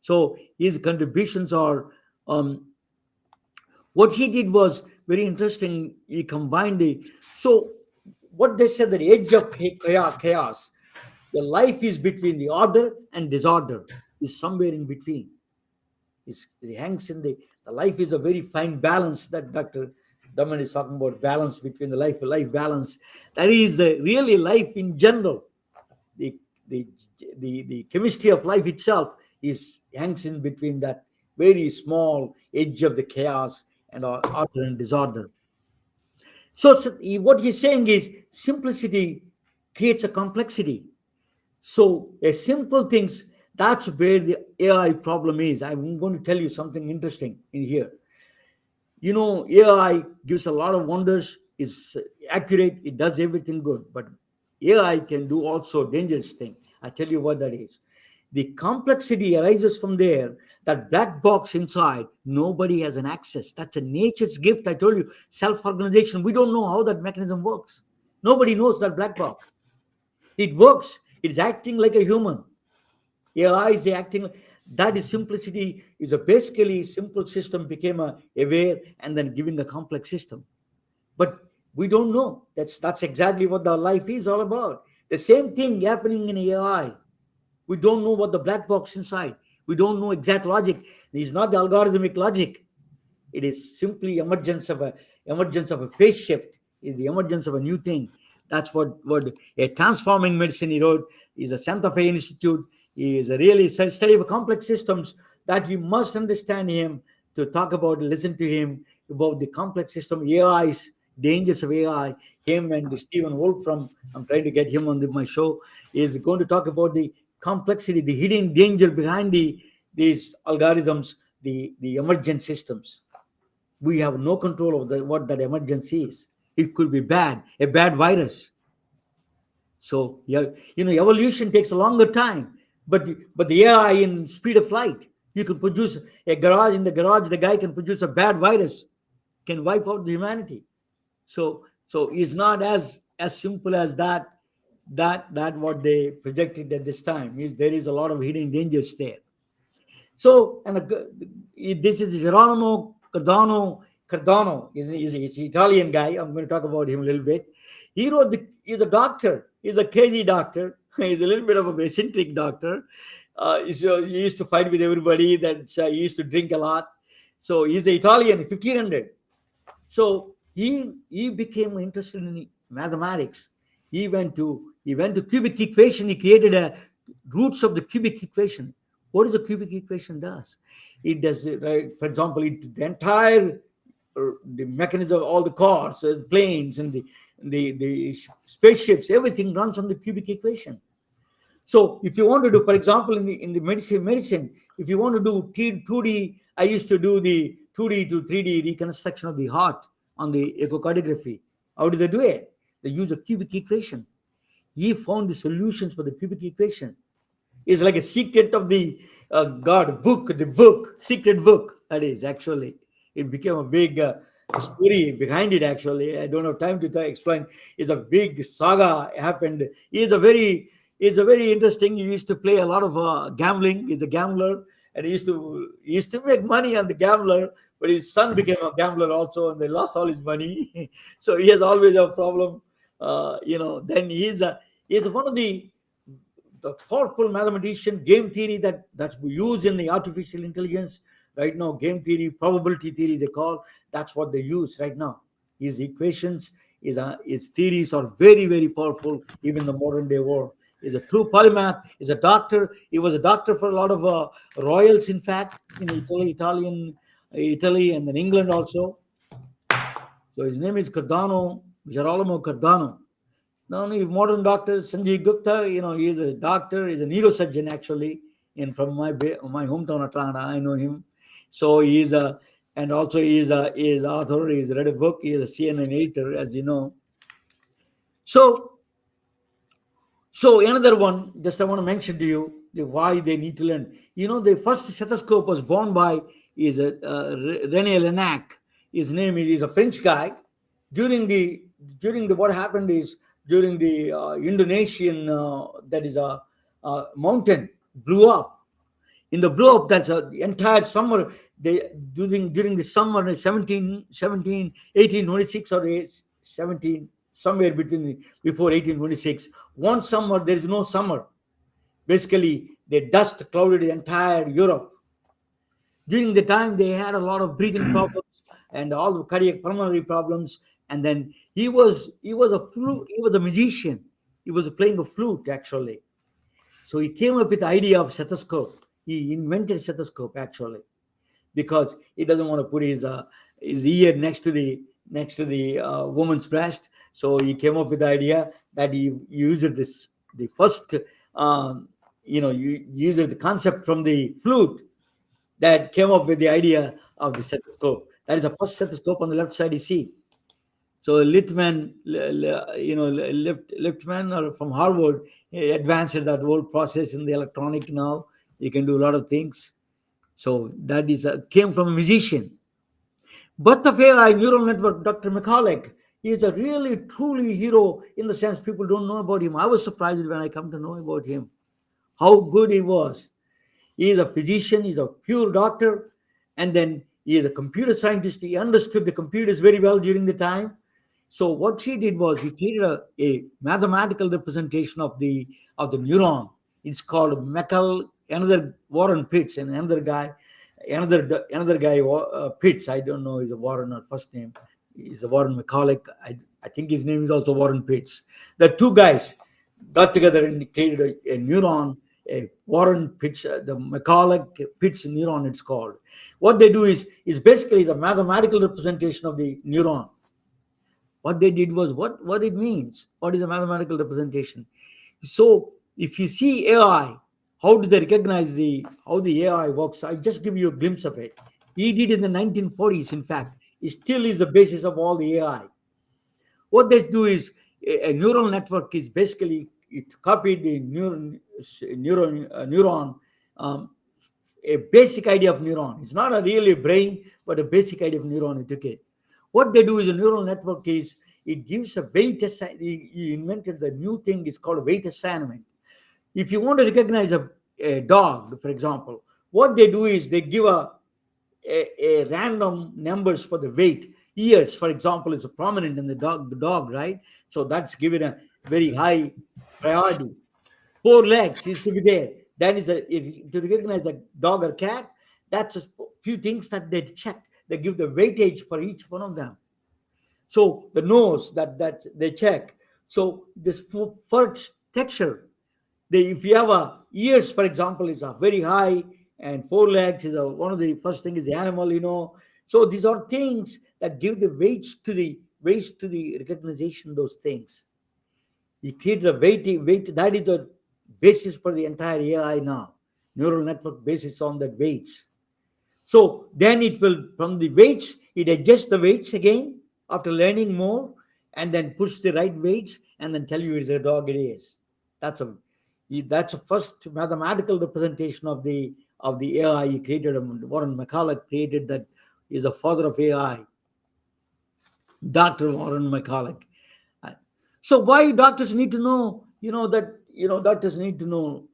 So his contributions are. What he did was very interesting. He combined what they said, the edge of chaos. The life is between the order and disorder. Is somewhere in between. It hangs in the life is a very fine balance that Dr. Drummond is talking about, balance between the life balance. That is really life in general. The chemistry of life itself hangs in between that very small edge of the chaos and order and disorder. So what he's saying is simplicity creates a complexity. So a simple things, that's where the AI problem is. I'm going to tell you something interesting in here. AI gives a lot of wonders. It's accurate. It does everything good. But AI can do also dangerous thing. I tell you what that is. The complexity arises from there. That black box inside, nobody has an access. That's a nature's gift. I told you, self-organization. We don't know how that mechanism works. Nobody knows that black box. It works. It's acting like a human. AI is acting. That is simplicity. Is a basically simple system became aware and then giving a complex system. But we don't know. That's exactly what the life is all about. The same thing happening in AI. We don't know what the black box inside. We don't know exact logic. It's not the algorithmic logic. It is simply emergence of a phase shift. Is the emergence of a new thing. That's what a transforming medicine he wrote is a Santa Fe Institute. He is a really study of complex systems that you must understand him to talk about, listen to him about the complex system, AI's dangers of AI. Him and Stephen Wolf I'm trying to get him on my show, is going to talk about the complexity, the hidden danger behind these algorithms, the emergent systems. We have no control of what that emergency is. It could be a bad virus. So evolution takes a longer time, but the AI in speed of light, you can produce in the garage, the guy can produce a bad virus, can wipe out the humanity. So it's not as simple as that what they projected at this time. There is a lot of hidden dangers there. So, and this is Geronimo Cardano is an Italian guy. I'm going to talk about him a little bit. He's a doctor. He's a crazy doctor. He's a little bit of a eccentric doctor. He used to fight with everybody. He used to drink a lot. So he's an Italian, 1500. So he became interested in mathematics. He went to cubic equation. He created roots of the cubic equation. What does a cubic equation does? It does, right? For example, the entire the mechanism of all the cars, planes, and the spaceships, everything runs on the cubic equation. So if you want to do, for example, in the medicine, if you want to do 2D, I used to do the 2D to 3D reconstruction of the heart on the echocardiography. How do they do it? They use a cubic equation. He found the solutions for the cubic equation. It's like a secret of the God book, the book, secret book. That is actually, it became a big story behind it. Actually, I don't have time to explain. It's a big saga happened. It's a very interesting. He used to play a lot of gambling. He's a gambler, and he used to make money on the gambler. But his son became a gambler also, and they lost all his money. So he has always a problem. Then he's one of the powerful mathematician. Game theory that's used in the artificial intelligence right now. Game theory, probability theory, they call, that's what they use right now. His equations, his theories are very, very powerful even in the modern day world. He's a true polymath. He's a doctor. He was a doctor for a lot of royals, in fact, in Italy, and then England also. So his name is Girolamo Cardano. Now, modern doctor Sanjay Gupta, he is a doctor, he's a neurosurgeon actually, from my hometown Atlanta. I know him. So he is and also he is author. He's read a book. He is a CNN editor, as you know. So another one, just I want to mention to you why they need to learn. The first stethoscope was born by René Lenac. His name is a French guy. During the what happened is, during the Indonesian that is a mountain blew up. In the blow up, that's the entire summer. During the summer 1826 or 17, somewhere before 1826. One summer there is no summer. Basically, the dust clouded the entire Europe. During the time, they had a lot of breathing problems and all the cardiac pulmonary problems. And then he was a magician. He was playing a flute actually. So he came up with the idea of stethoscope. He invented stethoscope actually, because he doesn't want to put his ear next to the woman's breast. So he came up with the idea that he used the first used the concept from the flute that came up with the idea of the stethoscope. That is the first stethoscope on the left side you see. So Lichtman, or from Harvard, he advanced that whole process in the electronic now. You can do a lot of things. So that came from a musician. Birth of AI neural network, Dr. McCulloch, he is a really, truly hero in the sense people don't know about him. I was surprised when I come to know about him, how good he was. He is a physician, he's a pure doctor, and then he is a computer scientist. He understood the computers very well during the time. So what he did was he created a mathematical representation of the neuron. It's called another Warren Pitts, and another guy, Pitts. I don't know, is a Warren or first name. He's a Warren McCulloch. I think his name is also Warren Pitts. The two guys got together and created a neuron, a Warren Pitts, the McCulloch Pitts neuron. It's called. What they do is basically a mathematical representation of the neuron. What they did was what it means. What is a mathematical representation? So if you see AI, how do they recognize how the AI works? I just give you a glimpse of it. He did in the 1940s. In fact, it still is the basis of all the AI. What they do is a neural network is basically, it copied the neuron, a basic idea of neuron. It's not a really brain, but a basic idea of neuron. It took it. What they do is a neural network is, it gives a weight assignment. He invented the new thing, it's called weight assignment. If you want to recognize a dog, for example, what they do is they give a random numbers for the weight. Ears, for example, is prominent in the dog, right? So that's given a very high priority. 4 legs is to be there. That is to recognize a dog or cat. That's a few things that they check. They give the weightage for each one of them. So the nose that they check. So this fur texture. If you have ears, for example, is a very high, and 4 legs is one of the first thing is the animal. So these are things that give the weight to the recognition. Those things he created a weight that is the basis for the entire AI now. Neural network basis on that weights. So then it will, from the weights, it adjusts the weights again after learning more, and then puts the right weights and then tell you it's a dog it is. That's a that's a first mathematical representation of the AI he created. Warren McCulloch created that, is the father of AI, Dr. Warren McCulloch. Uh, So why doctors need to know, doctors need to know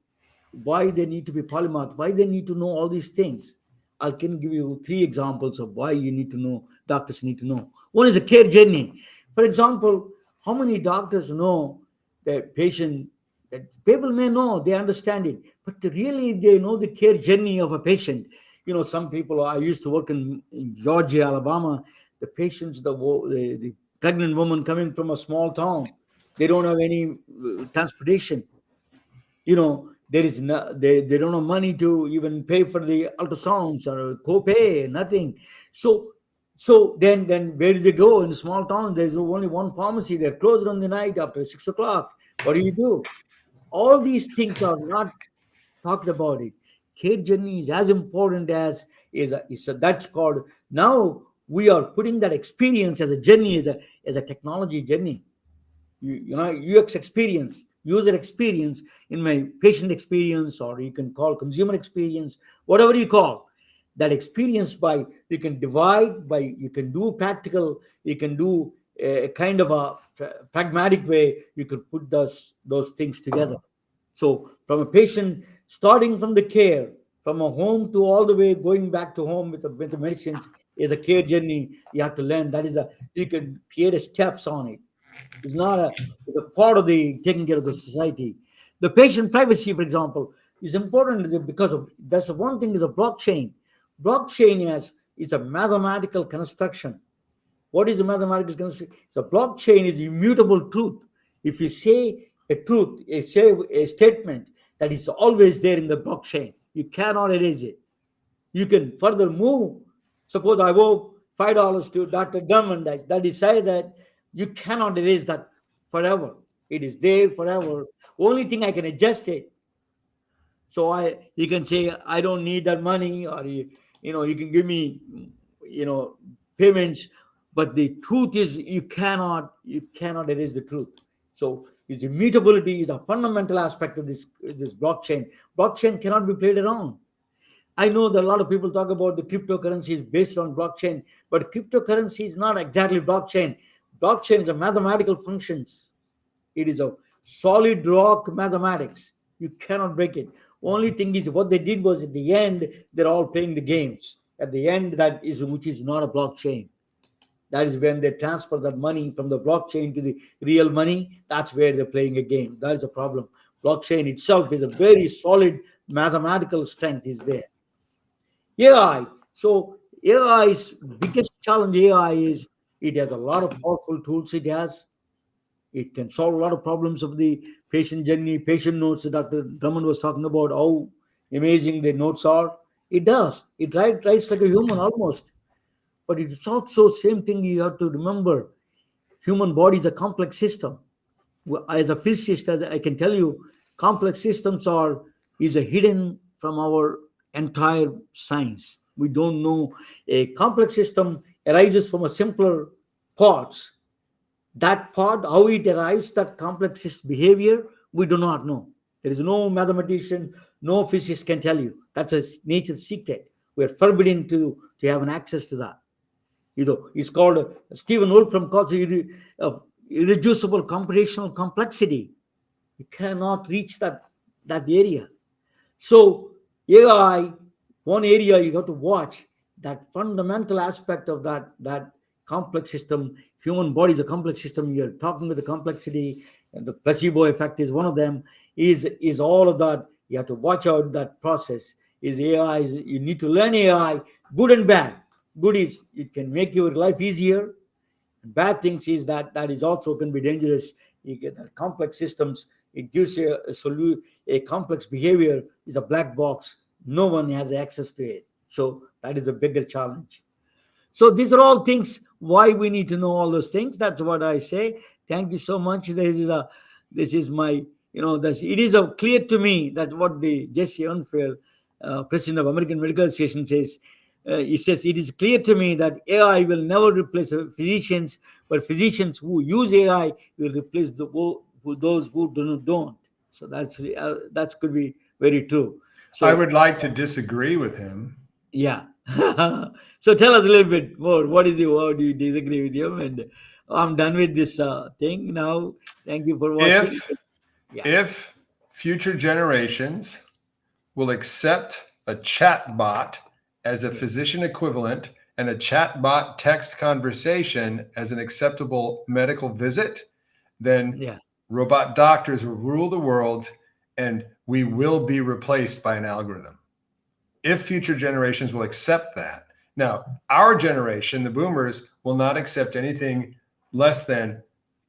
why they need to be polymath, why they need to know all these things. I can give you three examples of why you need to know, doctors need to know. One is a care journey. For example, how many doctors know that patient, that people may know, they understand it, but really they know the care journey of a patient. Some people, I used to work in Georgia, Alabama, the patients, the pregnant woman coming from a small town, they don't have any transportation. There is no, they don't have money to even pay for the ultrasounds or co-pay, nothing. So then where do they go? In a small town, there's only one pharmacy. They're closed on the night after 6 o'clock. What do? All these things are not talked about. It care journey is as important as that's called, now we are putting that experience as a journey, as a technology journey. UX experience, user experience, in my patient experience, or you can call consumer experience, whatever you call that experience. By, you can divide by, you can do practical, you can do a kind of a pragmatic way, you could put those things together. So from a patient, starting from the care, from a home to all the way going back to home with the medicines, is a care journey you have to learn. That is you can create a steps on it. It's not it's a part of the taking care of the society. The patient privacy, for example, is important because of, that's the one thing, is a blockchain. Blockchain is a mathematical construction. What is a mathematical construction? So blockchain is immutable truth. If you say a truth, say a statement, that is always there in the blockchain. You cannot erase it. You can further move. Suppose I owe $5 to Dr. Drummond, that is say that you cannot erase that forever. It is there forever. Only thing I can adjust it. So you can say I don't need that money, or you can give me you know payments, but the truth is you cannot erase the truth. So its immutability is a fundamental aspect of this blockchain. Blockchain cannot be played around. I know that a lot of people talk about the cryptocurrency is based on blockchain, but cryptocurrency is not exactly blockchain. Blockchain is a mathematical functions. It is a solid rock mathematics. You cannot break it. Only thing is, what they did was, at the end, they're all playing the games. At the end, that is which is not a blockchain. That is when they transfer that money from the blockchain to the real money. That's where they're playing a game. That is a problem. Blockchain itself is a very solid mathematical strength is there. AI. So AI's biggest challenge, AI is, it has a lot of powerful tools. It can solve a lot of problems of the patient journey, patient notes that Dr. Drummond was talking about, how amazing the notes are. It does. It writes like a human almost. But it's also same thing you have to remember. Human body is a complex system. As a physicist, as I can tell you, complex systems is a hidden from our entire science. We don't know. A complex system arises from a simpler parts. That part, how it arrives, that complex behavior, we do not know. There is no mathematician, no physicist can tell you. That's a nature's secret. We're forbidden to have an access to that. It's called, Stephen Wolfram calls it irreducible computational complexity. You cannot reach that area. So AI, one area you have to watch, that fundamental aspect of that complex system. Human body is a complex system. You're talking with the complexity, and the placebo effect is one of them. Is all of that. You have to watch out that process. Is AI? You need to learn AI, good and bad. Good is it can make your life easier. Bad things is that is also can be dangerous. You get that complex systems. It gives you a complex behavior is a black box. No one has access to it. So that is a bigger challenge. So these are all things why we need to know all those things. That's what I say. Thank you so much. This is my, it is clear to me that what the Jesse Unfair, president of American Medical Association says. He says it is clear to me that AI will never replace physicians, but physicians who use AI will replace those who don't. So that could be very true. So I would like to disagree with him. yeah. So tell us a little bit more. What do you disagree with him? And I'm done with this thing now. Thank you for watching. If future generations will accept a chat bot as a physician equivalent and a chat bot text conversation as an acceptable medical visit, then robot doctors will rule the world and we will be replaced by an algorithm. If future generations will accept that. Now, our generation, the boomers, will not accept anything less than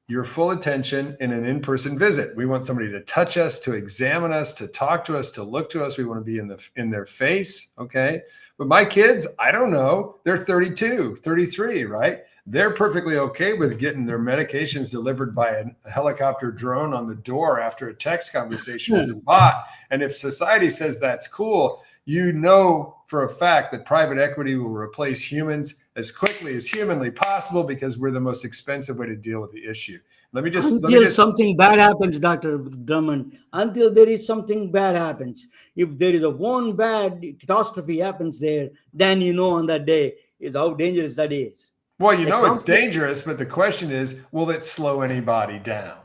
your full attention in an in-person visit. We want somebody to touch us, to examine us, to talk to us, to look to us. We want to be in their face, okay? But my kids, I don't know, they're 32, 33, right? They're perfectly okay with getting their medications delivered by a helicopter drone on the door after a text conversation with a bot. And if society says that's cool, you know for a fact that private equity will replace humans as quickly as humanly possible because we're the most expensive way to deal with the issue. Until something bad happens, Dr. Drummond, until there is something bad happens. If there is one bad catastrophe happens there, then on that day is how dangerous that is. Well, it's dangerous, but the question is, will it slow anybody down?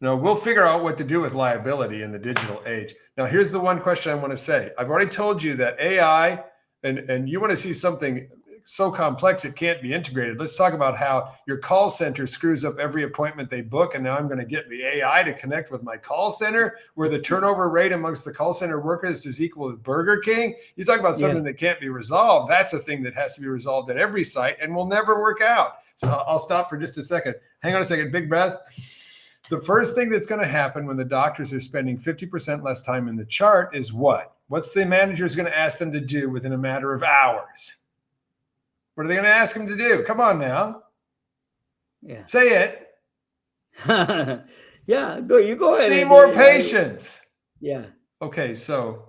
No, we'll figure out what to do with liability in the digital age. Now, here's the one question I want to say. I've already told you that AI, and you want to see something so complex it can't be integrated. Let's talk about how your call center screws up every appointment they book, and now I'm going to get the AI to connect with my call center, where the turnover rate amongst the call center workers is equal to Burger King. You talk about something that can't be resolved. That's a thing that has to be resolved at every site and will never work out. So I'll stop for just a second. Hang on a second. Big breath. The first thing that's going to happen when the doctors are spending 50% less time in the chart is what? What's the manager's going to ask them to do within a matter of hours? What are they going to ask them to do? Come on now. Yeah. Say it. You go ahead. See more patients. Yeah. Okay, so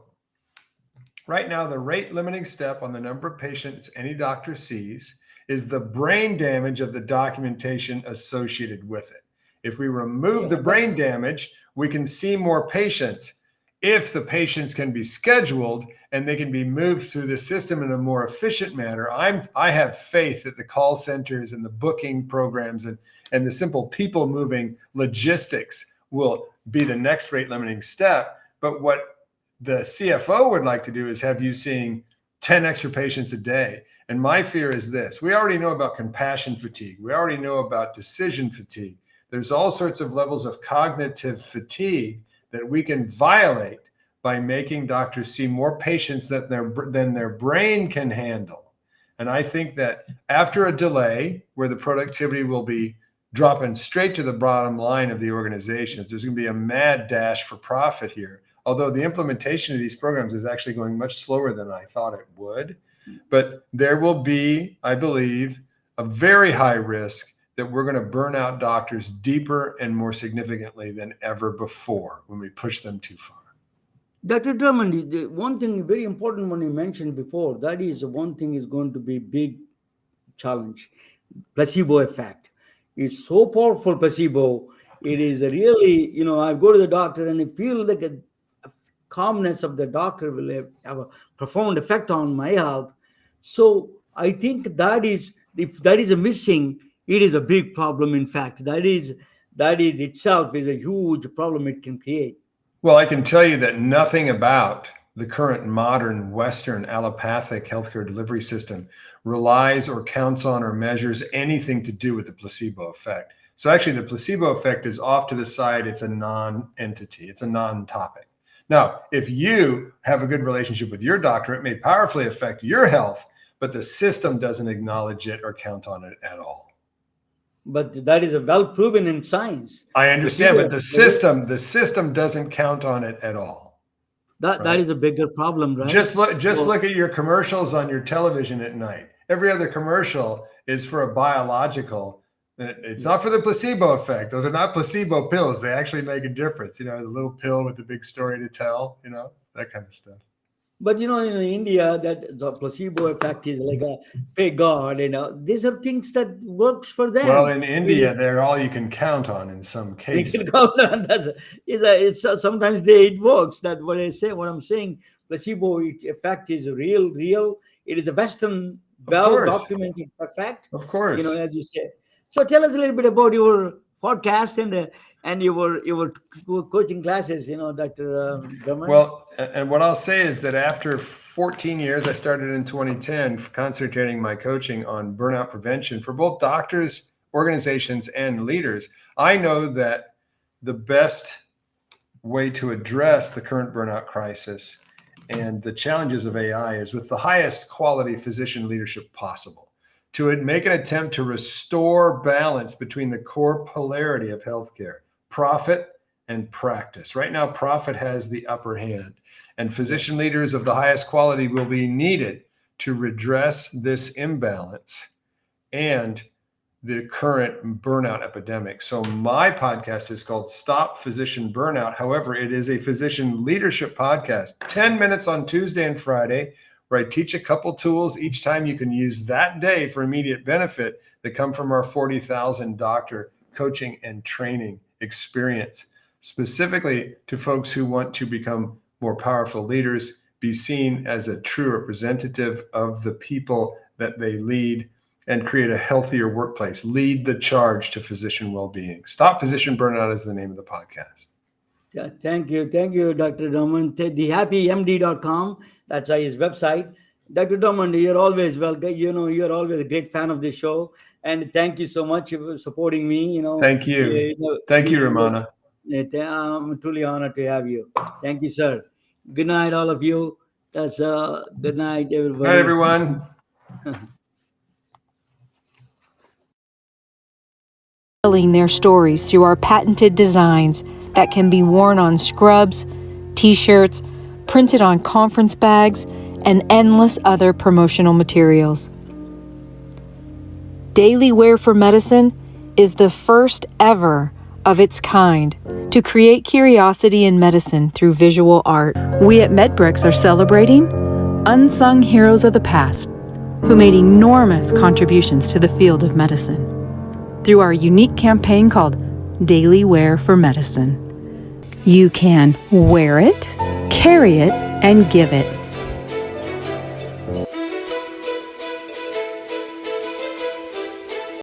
right now the rate limiting step on the number of patients any doctor sees is the brain damage of the documentation associated with it. If we remove the brain damage, we can see more patients. If the patients can be scheduled and they can be moved through the system in a more efficient manner, I have faith that the call centers and the booking programs and the simple people moving logistics will be the next rate limiting step. But what the CFO would like to do is have you seeing 10 extra patients a day. And my fear is this: we already know about compassion fatigue. We already know about decision fatigue. There's all sorts of levels of cognitive fatigue that we can violate by making doctors see more patients than their brain can handle. And I think that after a delay where the productivity will be dropping straight to the bottom line of the organizations, there's going to be a mad dash for profit here. Although the implementation of these programs is actually going much slower than I thought it would. But there will be, I believe, a very high risk that we're going to burn out doctors deeper and more significantly than ever before when we push them too far. Dr. Drummond, the one thing very important one you mentioned before, that is one thing is going to be big challenge. Placebo effect. It's so powerful, placebo. It is really, I go to the doctor and I feel like a calmness of the doctor will have a profound effect on my health. So I think that is, if that is a missing, it is a big problem. In fact, that is itself is a huge problem it can create. Well, I can tell you that nothing about the current modern Western allopathic healthcare delivery system relies or counts on or measures anything to do with the placebo effect. So actually the placebo effect is off to the side. It's a non-entity. It's a non-topic. Now, if you have a good relationship with your doctor, it may powerfully affect your health, but the system doesn't acknowledge it or count on it at all. But that is a well proven in science. I understand, but the system doesn't count on it at all. That is a bigger problem, right? Just look at your commercials on your television at night. every other commercial is for a biological. It's not for the placebo effect. Those are not placebo pills. They actually make a difference. The little pill with the big story to tell, that kind of stuff. But in India, that the placebo effect is like a fake God. These are things that works for them. Well, in India, they're all you can count on in some cases. Sometimes it works. That what I'm saying, placebo effect is real. It is a Western well-documented fact. Of course. As you said. So tell us a little bit about your podcast and your coaching classes, Dr. Drummond. Well, and what I'll say is that after 14 years, I started in 2010 concentrating my coaching on burnout prevention for both doctors, organizations, and leaders. I know that the best way to address the current burnout crisis and the challenges of AI is with the highest quality physician leadership possible, to make an attempt to restore balance between the core polarity of healthcare, profit and practice. Right now, profit has the upper hand, and physician leaders of the highest quality will be needed to redress this imbalance and the current burnout epidemic. So my podcast is called Stop Physician Burnout. However, it is a physician leadership podcast, 10 minutes on Tuesday and Friday, where I teach a couple tools each time you can use that day for immediate benefit that come from our 40,000 doctor coaching and training experience, specifically to folks who want to become more powerful leaders, be seen as a true representative of the people that they lead, and create a healthier workplace. Lead the charge to physician well-being. Stop Physician Burnout is the name of the podcast. Yeah, thank you, Dr. Drummond. The HappyMD.com. That's his website. Dr. Drummond, you're always welcome. You're always a great fan of the show, and thank you so much for supporting me. Thank you. Thank you, Ramana. I'm truly honored to have you. Thank you, sir. Good night, all of you. That's good night, everybody. Good night, everyone. Telling their stories through our patented designs that can be worn on scrubs, t-shirts, printed on conference bags, and endless other promotional materials. Daily Wear for Medicine is the first ever of its kind to create curiosity in medicine through visual art. We at MedBricks are celebrating unsung heroes of the past who made enormous contributions to the field of medicine through our unique campaign called Daily Wear for Medicine. You can wear it, carry it, and give it